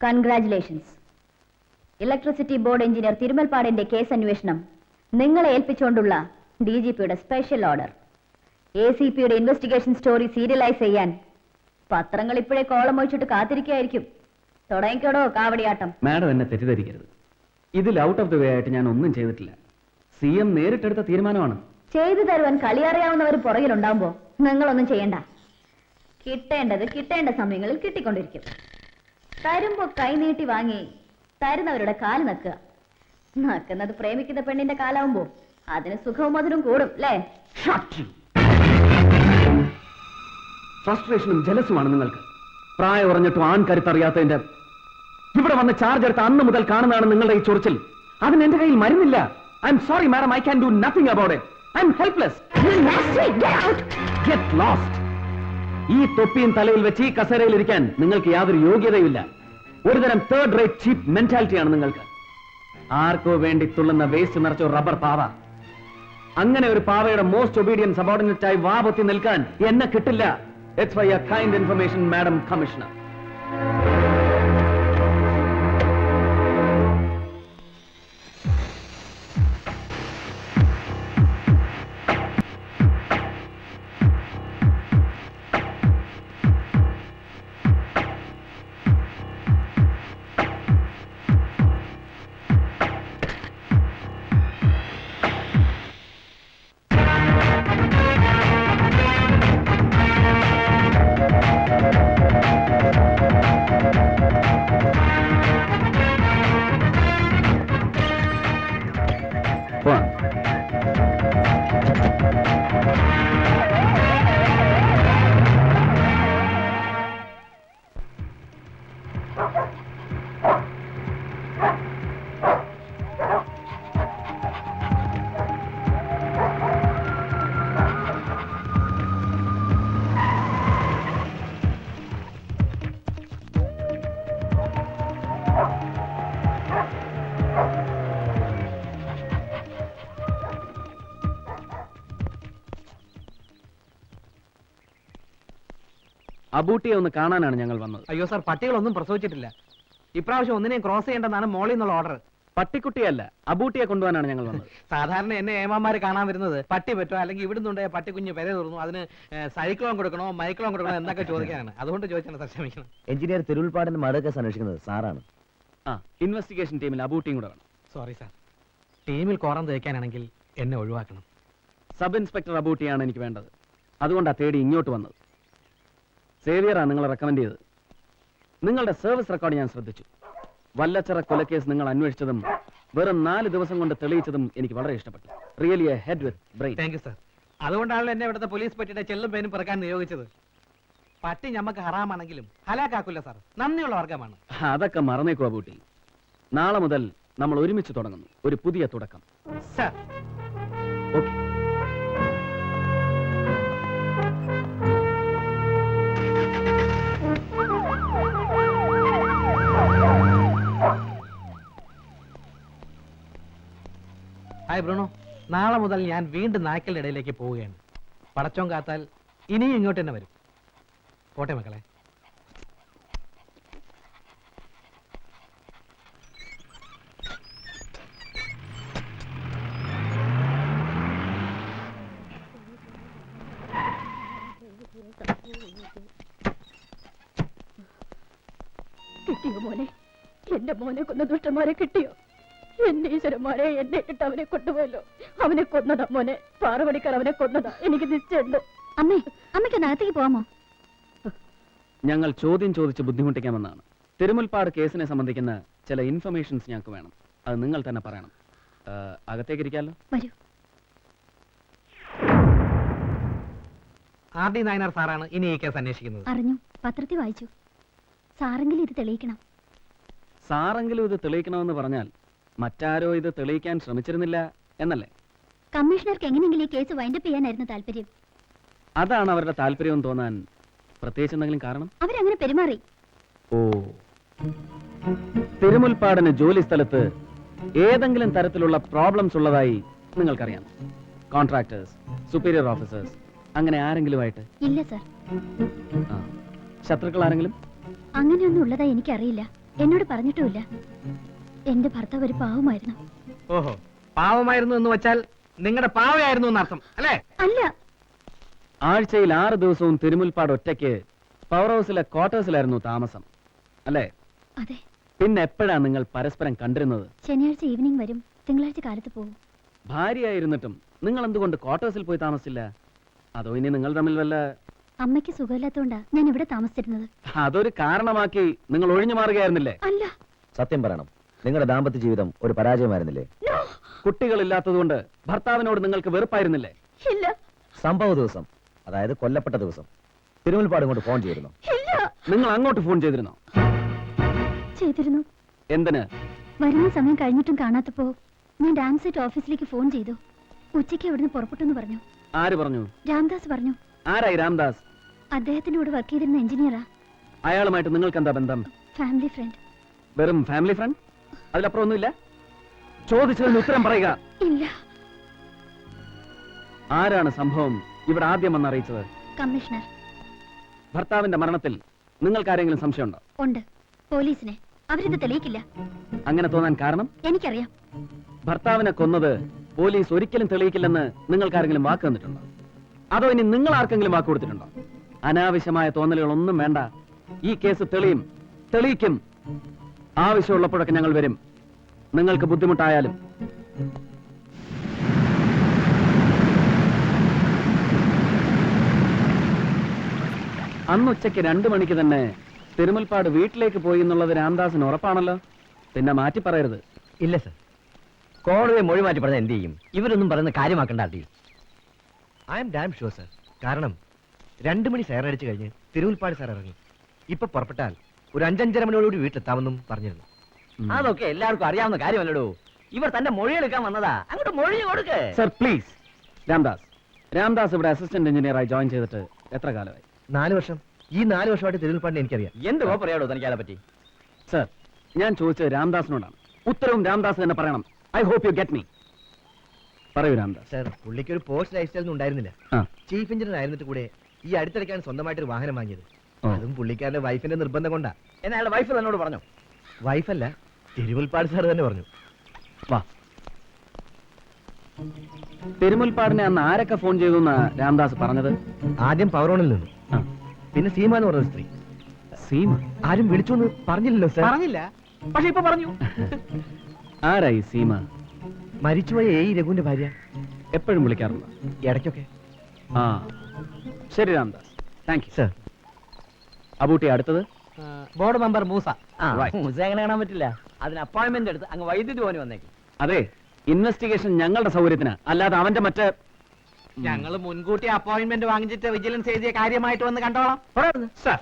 Congratulations. Electricity board engineer തിരുമൽപ്പാടിന്റെ case അന്വേഷണം നിങ്ങളെ ഏൽപ്പിച്ചുകൊണ്ടുള്ള DGPയുടെ സ്പെഷ്യൽ ഓർഡർ. ACPയുടെ ഇൻവെസ്റ്റിഗേഷൻ സ്റ്റോറി സീരിയലൈസ് ചെയ്യാൻ പത്രങ്ങൾ ഇപ്പോഴേ കോളം ഒഴിച്ചിട്ട് കാത്തിരിക്കുകയായിരിക്കും. തുടങ്ങിക്കോടോ കാവടിയാട്ടം. മാഡം എന്നെ തെറ്റിദ്ധരിക്കരുത്. ഇതിൽ ഔട്ട് ഓഫ് ദി വേ ആയിട്ട് ഞാൻ ഒന്നും ചെയ്തിട്ടില്ല. CM നേരിട്ടെടുത്ത തീരുമാനമാണ്. ചെയ്തു തരുവാൻ കളിയറിയാവുന്നവർ പുറകിലുണ്ടാവുമ്പോ നിങ്ങളൊന്നും ചെയ്യണ്ട. കിട്ടേണ്ടത് കിട്ടേണ്ട സമയങ്ങളിൽ കിട്ടിക്കൊണ്ടിരിക്കും. തരുമ്പോ കൈനീട്ടി വാങ്ങി തരുന്നവരുടെ കാല് നക്കുക. നക്കുന്നത് പ്രേമിക്കുന്ന പെണ്ണിന്റെ കാലാവുമ്പോ അതിന് സുഖവും മധുരം കൂടും അല്ലേ? ഫ്രസ്ട്രേഷനും ജലസുമാണ് നിങ്ങൾക്ക്. പ്രായം ഉറഞ്ഞിട്ടും ആൺകരുത്തറിയാത്തതിന്റെ ഇവിടെ വന്ന് ചാർജ് എടുത്ത അന്ന് മുതൽ കാണുന്നതാണ് നിങ്ങളുടെ ഈ ചൊറിച്ചിൽ. അതിന് എന്റെ കയ്യിൽ മരുന്നില്ല. I'm sorry madam, I can do nothing about it. I'm helpless. Get lost. ഈ തൊപ്പിയും തലയിൽ വെച്ച് ഈ കസേരയിൽ ഇരിക്കാൻ നിങ്ങൾക്ക് യാതൊരു യോഗ്യതയുമില്ല. ഒരുതരം തേർഡ് റേറ്റ് ചീപ്പ് മെന്റാലിറ്റിയാണ് നിങ്ങൾക്ക്. ആർക്കോ വേണ്ടി തുള്ളുന്ന വേസ്റ്റ് നിറച്ച റബ്ബർ പാവ. അങ്ങനെ ഒരു പാവയുടെ മോസ്റ്റ് ഒബീഡിയന്റ് സബോർഡിനേറ്റ് ആയി വാപത്തി നിൽക്കാൻ എന്നെ കിട്ടില്ല. It's for your kind information madam commissioner. അബൂട്ടിയെ ഒന്ന് കാണാനാണ് ഞങ്ങൾ വന്നത്. അയ്യോ സാർ, പട്ടികളൊന്നും പ്രസവിച്ചിട്ടില്ല. ഇപ്രാവശ്യം ഒന്നിനെയും ക്രോസ് ചെയ്യേണ്ടെന്നാണ് മോളിൽ നിന്നുള്ള ഓർഡർ. പട്ടിക്കുട്ടിയല്ല, അബൂട്ടിയെ കൊണ്ടുപോകാനാണ് ഞങ്ങൾ വന്നത്. സാധാരണ എന്നെ ഏമാമാര് കാണാൻ വരുന്നത് പട്ടി പറ്റോ അല്ലെങ്കിൽ ഇവിടുന്നുണ്ടേ പട്ടി കുഞ്ഞ് പെര തുറന്നു അതിന് സൈക്ലോൺ കൊടുക്കണോ മൈക്ലോൺ കൊടുക്കണോ എന്നൊക്കെ ചോദിക്കാനാണ്. അതുകൊണ്ട് ചോദിച്ചാണ് സാർ, ക്ഷമിക്കണം. എഞ്ചിനീയർ തിരുവൽപ്പാടിന്റെ മർഡർ കേസ് അന്വേഷിക്കുന്നത് സാറാണ്. ഇൻവെസ്റ്റിഗേഷൻ ടീമിൽ അബൂട്ടിയും കൂടെ വേണം. സോറി സാർ, ടീമിൽ കോറം തേക്കാനാണെങ്കിൽ എന്നെ ഒഴിവാക്കണം. സബ് ഇൻസ്പെക്ടർ അബൂട്ടിയാണ് എനിക്ക് വേണ്ടത്. അതുകൊണ്ടാണ് തേടി ഇങ്ങോട്ട് വന്നത്. സേവിയറാണ് നിങ്ങളെ റെക്കമെൻഡ് ചെയ്തത്. നിങ്ങളുടെ സർവീസ് റെക്കോർഡ് ഞാൻ ശ്രദ്ധിച്ചു. വല്ലച്ചറ കൊലക്കേസ് നിങ്ങൾ അന്വേഷിച്ചതും വെറും 4 ദിവസം കൊണ്ട് തെളിയിച്ചതും എനിക്ക് വളരെ ഇഷ്ടപ്പെട്ടു. Really A head with brain. Thank you sir. അതുകൊണ്ടാണല്ലോ എന്നെ ഇവിടുത്തെ പോലീസ് പറ്റിയുടെ ചെല്ലും പേനും പിറക്കാൻ നിയോഗിച്ചത്. പട്ടി ഞമ്മക്ക് ഹറാമാണെങ്കിലും ഹലാക്കാക്കില്ല സാർ, നന്ദിയുള്ള വർഗമാണ്. അതൊക്കെ മറന്നേക്കോ അബൂട്ടി. നാളെ മുതൽ നമ്മൾ ഒരുമിച്ച് തുടങ്ങുന്നു ഒരു പുതിയ തുടക്കം. Sir okay. ഹായ് ബ്രൂണോ, നാളെ മുതൽ ഞാൻ വീണ്ടും നായ്ക്കളുടെ ഇടയിലേക്ക് പോവുകയാണ്. പടച്ചോൻ കാത്താൽ ഇനിയും ഇങ്ങോട്ട് തന്നെ വരും. പോട്ടെ മക്കളെ. കിട്ടിയോ മോനെ? എന്റെ മോനെ കൊന്ന ദുഷ്ടന്മാരെ കിട്ടിയോ? എന്റെ ഈശ്വരന്മാരെ, എന്നെ ഇട്ട് അവനെ കൊണ്ടുപോയല്ലോ. അവനെ കൊന്നതാ മോനെ, പാറവടിക്കാർ അവനെ കൊന്നതാ. എനിക്ക് നിശ്ചയുണ്ട്. അമ്മേ, അമ്മയ്ക്ക് അകത്തേക്ക് പോവാമോ? ഞങ്ങൾ ചോദ്യം ചോദിച്ച് ബുദ്ധിമുട്ടിക്കാമെന്നാണ്. തിരുമുൽപ്പാട് കേസിനെ സംബന്ധിക്കുന്ന ചില ഇൻഫർമേഷൻസ് ഞങ്ങൾക്ക് വേണം. അത് നിങ്ങൾ തന്നെ പറയണം. അകത്തേക്ക് ഇരിക്കാമല്ലോ? വരൂ. RD നായനാർ സാറാണ് ഇനി ഈ കേസ് അന്വേഷിക്കുന്നത്. അറിഞ്ഞു, പത്രത്തിൽ വായിച്ചു. സാറെങ്കിലും ഇത് തെളിയിക്കണം. സാറെങ്കിലും ഇത് തെളിയിക്കണമെന്ന് പറഞ്ഞാൽ മറ്റാരോ ഇത് തെളിയിക്കാൻ ശ്രമിച്ചിരുന്നില്ല എന്നല്ലേ? കമ്മീഷണർക്ക് എങ്ങനെയെങ്കിലും ഈ കേസ് വൈൻഡപ്പ് ചെയ്യാനായിരുന്നു താല്പര്യം. അതാണ് അവരുടെ താല്പര്യം തോന്നാൻ പ്രത്യേകിച്ച് എന്തെങ്കിലും കാരണം? അവരങ്ങനെ പെരുമാറി. ഓ, തിരുമുൽപ്പാടിന് ജോലി സ്ഥലത്ത് ഏതെങ്കിലും തരത്തിലുള്ള പ്രോബ്ലംസ് ഉള്ളതായി നിങ്ങൾക്കറിയാം? കോൺട്രാക്ടേഴ്സ്, സുപ്പീരിയർ ഓഫീസേഴ്സ്, അങ്ങനെ ആരെങ്കിലും ആയിട്ട്? ഇല്ല സർ. ശത്രുക്കൾ ആരെങ്കിലും? അങ്ങനെയൊന്നും ഉള്ളതായി എനിക്കറിയില്ല. എന്നോട് പറഞ്ഞിട്ടുമില്ല. എന്റെ ഭർത്താവ് ഒരു പാവമായിരുന്നു. ഓഹോ, പാവമായിരുന്നു എന്ന് വെച്ചാൽ നിങ്ങളുടെ പാവയായിരുന്നു എന്നർത്ഥം അല്ലേ? അല്ല, ആഴ്ചയിൽ 6 ദിവസവും തിരുമുൽപ്പാട് ഒറ്റയ്ക്ക് പവർ ഹൗസിലെ ക്വാർട്ടേഴ്സിലായിരുന്നു താമസം അല്ലേ? അതെ. പിന്നെ എപ്പോഴാ നിങ്ങൾ പരസ്പരം കണ്ടിരുന്നത്? ശനിയാഴ്ച ഈവനിങ് വരും, തിങ്കളാഴ്ച കാലത്ത് പോകും. ഭാര്യയായിരുന്നിട്ടും നിങ്ങൾ എന്തുകൊണ്ട് ക്വാർട്ടേഴ്സിൽ പോയി താമസിച്ചില്ല? അതോ ഇനി നിങ്ങൾ തമ്മിൽ വല്ല... അമ്മയ്ക്ക് സുഖമില്ലാത്തോണ്ടാ ഞാൻ ഇവിടെ താമസിച്ചിരുന്നത്. അതൊരു കാരണമാക്കി നിങ്ങൾ ഒഴിഞ്ഞു മാറുകയായിരുന്നില്ലേ? അല്ല. സത്യം പറയണം, നിങ്ങളുടെ ദാമ്പത്യ ജീവിതം ഒരു പരാജയമായിരുന്നില്ലേ? കുട്ടികളില്ലാത്തതുകൊണ്ട് ഭർത്താവിനോട് നിങ്ങൾക്ക് വെറുപ്പായിരുന്നില്ലേ? ഇല്ല. സംഭവ ദിവസം, അതായത് കൊല്ലപ്പെട്ട ദിവസം, തിരുമുൽപ്പാട് കൊണ്ട് ഫോൺ ചെയ്തിരുന്നു. ഇല്ല. നിങ്ങൾ അങ്ങോട്ട് ഫോൺ ചെയ്തിരുന്നോ? ചെയ്തിരുന്നു. എന്തിന്? വരുന്ന സമയം കഴിഞ്ഞിട്ടും കാണാത്തപ്പോ ഞാൻ ഡാംസെറ്റ് ഓഫീസിലേക്ക് ഫോൺ ചെയ്തു. ഉച്ചയ്ക്ക് അവിടുന്ന് പുറപ്പെട്ടെന്ന് പറഞ്ഞു. ആര് പറഞ്ഞു? രാംദാസ് പറഞ്ഞു. ആരായി രാംദാസ്? അദ്ദേഹത്തിന്റെ കൂടെ വർക്ക് ചെയ്തിരുന്ന എഞ്ചിനീയറാ. അയാളുമായിട്ട് നിങ്ങൾക്ക് എന്താ ബന്ധം? Family friend. വെറും ഫാമിലി ഫ്രണ്ട്? അതിലപ്പുറം ഒന്നുമില്ല? ചോദിച്ചതിന് ഉത്തരം പറയുക. ഇല്ല. ആരാണ് സംഭവം ഇവിടെ ആദ്യം വന്ന് അറിയിച്ചത്? കമ്മീഷണർ. ഭർത്താവിന്റെ മരണത്തിൽ നിങ്ങൾക്ക് ആരെങ്കിലും സംശയമുണ്ടോ? ഉണ്ട്. പോലീസിനെ. അവരിത് തെളിയിക്കില്ല. അങ്ങനെ തോന്നാൻ കാരണം? എനിക്കറിയാം. ഭർത്താവിനെ കൊന്നത് പോലീസ് ഒരിക്കലും തെളിയിക്കില്ലെന്ന് നിങ്ങൾക്ക് ആരെങ്കിലും വാക്ക് തന്നിട്ടുണ്ടോ? അതോ ഇനി നിങ്ങൾ ആർക്കെങ്കിലും വാക്ക് കൊടുത്തിട്ടുണ്ടോ? അനാവശ്യമായ തോന്നലുകളൊന്നും വേണ്ട. ഈ കേസ് തെളിയിക്കും. ആവശ്യമുള്ളപ്പോഴൊക്കെ ഞങ്ങൾ വരും, നിങ്ങൾക്ക് ബുദ്ധിമുട്ടായാലും. അന്നുച്ചയ്ക്ക് 2 മണിക്ക് തന്നെ തിരുമുൽപ്പാട് വീട്ടിലേക്ക് പോയി എന്നുള്ളത് രാംദാസിന് ഉറപ്പാണല്ലോ. പിന്നെ മാറ്റി പറയരുത്. ഇല്ല സർ, കോടതി മൊഴി മാറ്റി പറഞ്ഞാൽ എന്ത് ചെയ്യും? ഇവരൊന്നും പറയുന്ന കാര്യമാക്കണ്ട ആട്ടി. I M dam sure sir. കാരണം 2 മണി സൈറൻ അടിച്ചു കഴിഞ്ഞ് തിരുവുൽപ്പാട് സാർ ഇറങ്ങി. ഇപ്പൊ പുറപ്പെട്ടാൽ ഒരു 5-5:30 മണിയോടുകൂടി വീട്ടിലെത്താമെന്നും പറഞ്ഞിരുന്നു. അതൊക്കെ എല്ലാവർക്കും അറിയാവുന്ന കാര്യമല്ലടോ. ഇവർ തന്റെ മൊഴിയെടുക്കാൻ വന്നതാ. അങ്ങോട്ട് മൊഴി കൊടുക്ക്. Sir please. രാംദാസ് ഇവിടെ അസിസ്റ്റന്റ് എഞ്ചിനീയറായി ജോയിൻ ചെയ്തിട്ട് എത്ര കാലമായി? 4 വർഷം. ഈ 4 വർഷമായിട്ട് തിരുവുൽപ്പാടിനെ എനിക്കറിയാം. എന്ത് പറയാടോ തനിക്ക് അതിനെ പറ്റി? സർ, ഞാൻ ചോദിച്ചത് രാംദാസിനോടാണ്. ഉത്തരവും രാംദാസ് തന്നെ പറയണം. I hope you get me. പറയൂ രാംദാസ്. സർ, പുള്ളിക്ക് ഒരു പോസ്റ്റ് ലൈഫ് സ്റ്റൈൽ ഒന്നും ഉണ്ടായിരുന്നില്ല. ആ. ചീഫ് എഞ്ചിനീയർ ആയിരുന്നിട്ട് കൂടെ ഈ അടുത്തിടയ്ക്കാണ് സ്വന്തമായിട്ടൊരു വാഹനം വാങ്ങിയത്. ഓ. അതും പുള്ളിക്കാരന്റെ വൈഫിന്റെ നിർബന്ധം കൊണ്ടാ. എന്നാൽ വൈഫ് തന്നോട് പറഞ്ഞു? വൈഫല്ല, തിരുവുൽപ്പാട് സാർ തന്നെ പറഞ്ഞു. വാ. തിരുമുൽപ്പാടിനെ അന്ന് ആരൊക്കെ ഫോൺ ചെയ്തു എന്നാ രാംദാസ് പറഞ്ഞത്? ആദ്യം പവറോണിൽ നിന്നു, ആ. പിന്നെ സീമ എന്ന് പറഞ്ഞ സ്ത്രീ. സീമ? ആരും വിളിച്ചു എന്ന് പറഞ്ഞില്ലല്ലോ സർ. പറഞ്ഞില്ല, പക്ഷെ ഇപ്പൊ പറഞ്ഞു. ആരായി സീമ? മരിച്ചുപോയ എ രഘുവിന്റെ ഭാര്യ. എപ്പോഴും വിളിക്കാറുണ്ടോ? ഇടയ്ക്കൊക്കെ. ആ, ശരി Ramdas, thank you. Sir, Abootty, അടുത്തത്? Board member Moosa. Right. അങ്ങനെ കാണാൻ പറ്റില്ല. അതിന് അപ്പോയിന്റ്മെന്റ് എടുത്ത് അങ്ങ് വൈദ്യുതി പോകാൻ വന്നേക്കും. അതെ, ഇൻവെസ്റ്റിഗേഷൻ ഞങ്ങളുടെ സൗകര്യത്തിന്, അല്ലാതെ അവന്റെ മറ്റേ... ഞങ്ങൾ മുൻകൂട്ടി അപ്പോയിന്റ്മെന്റ് വാങ്ങിച്ചിട്ട് വിജിലൻസ് എഴുതിയ കാര്യമായിട്ട് വന്ന് കണ്ടോളാം. സർ,